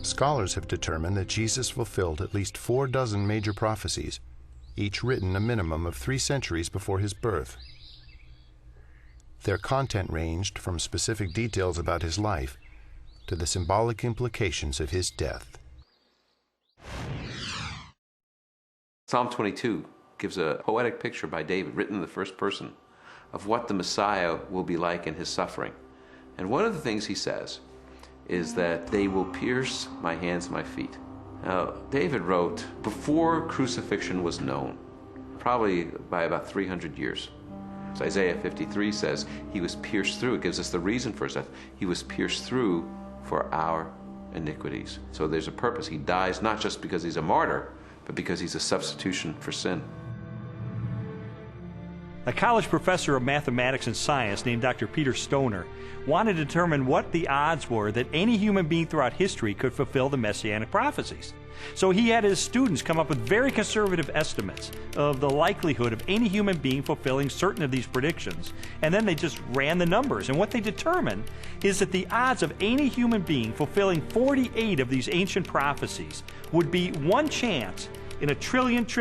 Scholars have determined that Jesus fulfilled at least 4 major prophecies, each written a minimum of 3 centuries before his birth. Their content ranged from specific details about his life to the symbolic implications of his death. Psalm 22 gives a poetic picture by David, written in the first person, of what the Messiah will be like in his suffering. And one of the things he says is that they will pierce my hands and my feet. Now, David wrote before crucifixion was known, probably by about 300 years. So Isaiah 53 says he was pierced through. It gives us the reason for his death. He was pierced through for our iniquities. So there's a purpose. He dies not just because he's a martyr, but because he's a substitution for sin. A college professor of mathematics and science named Dr. Peter Stoner wanted to determine what the odds were that any human being throughout history could fulfill the messianic prophecies. So he had his students come up with very conservative estimates of the likelihood of any human being fulfilling certain of these predictions. And then they just ran the numbers. And what they determined is that the odds of any human being fulfilling 48 of these ancient prophecies would be 1 chance in a trillion.